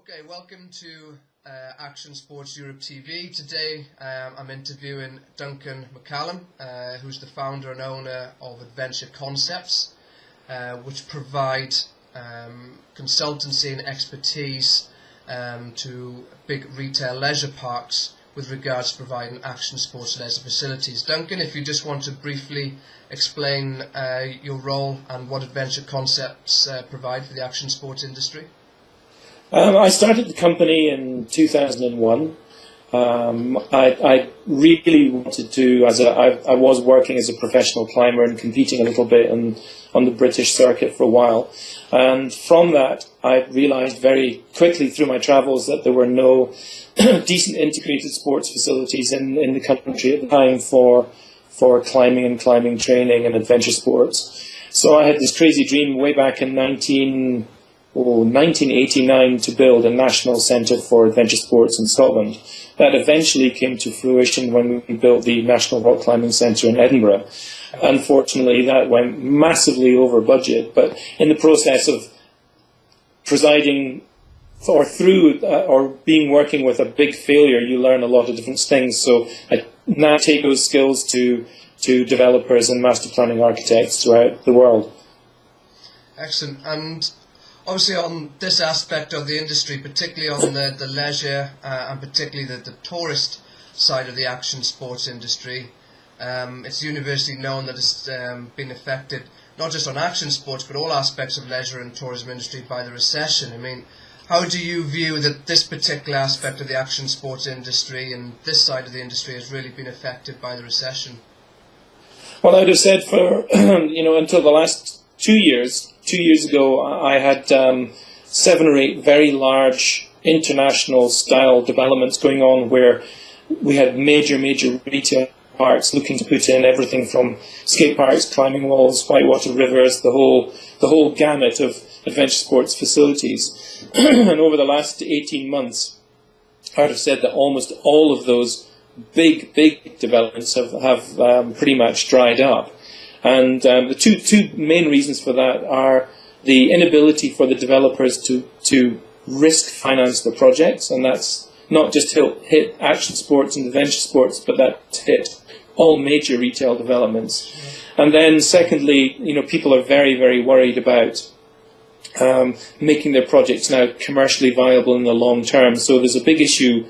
Okay, welcome to Action Sports Europe TV. Today I'm interviewing Duncan McCallum, who's the founder and owner of Adventure Concepts, which provide consultancy and expertise to big retail leisure parks with regards to providing action sports leisure facilities. Duncan, if you just want to briefly explain your role and what Adventure Concepts provide for the action sports industry. I started the company in 2001. I really wanted to, I was working as a professional climber and competing a little bit on the British circuit for a while. And from that, I realised very quickly through my travels that there were no decent integrated sports facilities in the country at the time for climbing and climbing training and adventure sports. So I had this crazy dream way back in 1989 to build a national centre for adventure sports in Scotland. That eventually came to fruition when we built the National Rock Climbing Centre in Edinburgh. Unfortunately, that went massively over budget, but in the process of presiding or being working with a big failure, you learn a lot of different things. So I now take those skills to developers and master planning architects throughout the world. Excellent. And obviously on this aspect of the industry, particularly on the leisure and particularly the tourist side of the action sports industry, it's universally known that it's been affected, not just on action sports, but all aspects of leisure and tourism industry by the recession. I mean, how do you view that this particular aspect of the action sports industry and this side of the industry has really been affected by the recession? Well, I'd have said for, until the last 2 years, 2 years ago, I had 7 or 8 very large international style developments going on where we had major retail parks looking to put in everything from skate parks, climbing walls, whitewater rivers, the whole gamut of adventure sports facilities. And over the last 18 months, I'd have said that almost all of those big developments have pretty much dried up. And the two main reasons for that are the inability for the developers to risk finance the projects, and that's not just hit action sports and adventure sports, but that hit all major retail developments. And then secondly, people are very worried about making their projects now commercially viable in the long term. So there's a big issue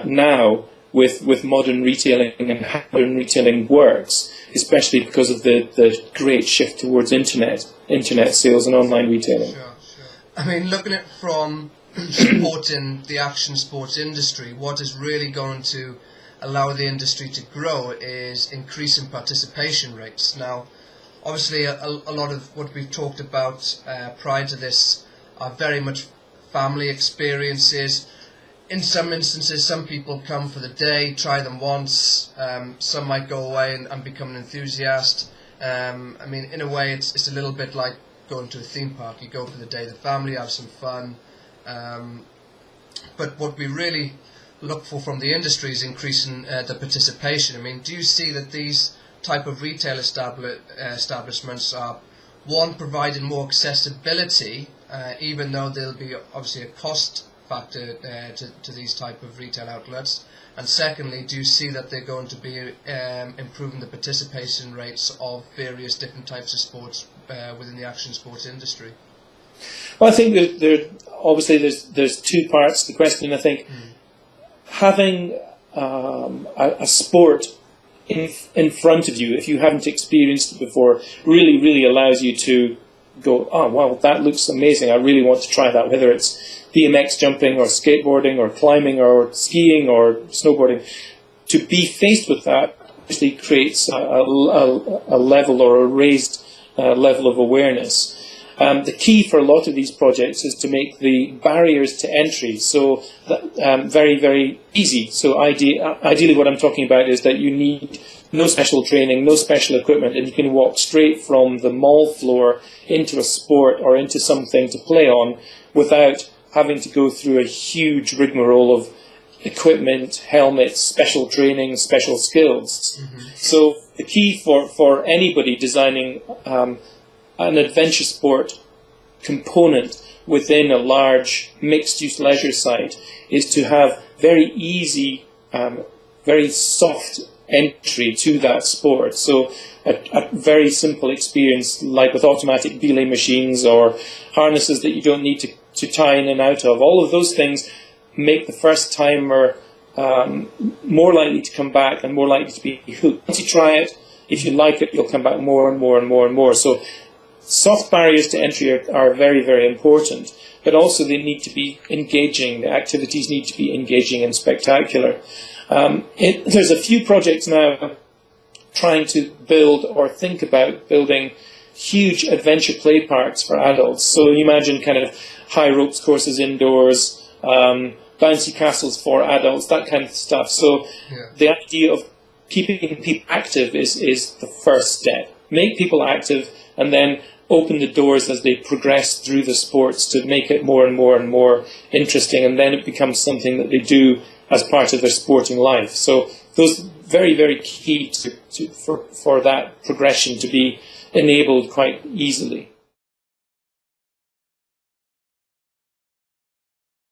now with modern retailing and how modern retailing works, especially because of the great shift towards internet sales and online retailing. Sure. I mean, looking at from supporting the action sports industry, what is really going to allow the industry to grow is increasing participation rates. Now, obviously, a lot of what we've talked about prior to this are very much family experiences. In some instances, some people come for the day, try them once. Some might go away and become an enthusiast. I mean, in a way, it's a little bit like going to a theme park. You go for the day, the family, have some fun. But what we really look for from the industry is increasing the participation. I mean, do you see that these type of retail establishments are, one, providing more accessibility, even though there'll be obviously a cost factor to these type of retail outlets, and secondly, do you see that they're going to be improving the participation rates of various different types of sports within the action sports industry? Well, I think there's 2 parts to the question. I think having a sport in front of you, if you haven't experienced it before, really allows you to go, oh wow, that looks amazing, I really want to try that, whether it's BMX jumping or skateboarding or climbing or skiing or snowboarding. To be faced with that actually creates a level or a raised level of awareness. The key for a lot of these projects is to make the barriers to entry so very easy. So ideally what I'm talking about is that you need no special training, no special equipment, and you can walk straight from the mall floor into a sport or into something to play on without having to go through a huge rigmarole of equipment, helmets, special training, special skills. So the key for anybody designing an adventure sport component within a large mixed-use leisure site is to have very easy, very soft entry to that sport. So a very simple experience, like with automatic belay machines or harnesses that you don't need to tie in and out of. All of those things make the first timer more likely to come back and more likely to be hooked. Once you try it, if you like it, you'll come back more and more and more and more. So soft barriers to entry are very, very important, but also they need to be engaging. The activities need to be engaging and spectacular. There's a few projects now trying to build or think about building huge adventure play parks for adults. So you imagine kind of high ropes courses indoors, bouncy castles for adults, that kind of stuff. So the idea of keeping people active is the first step. Make people active and then open the doors as they progress through the sports to make it more and more and more interesting, and then it becomes something that they do as part of their sporting life. So those very, very key for that progression to be enabled quite easily.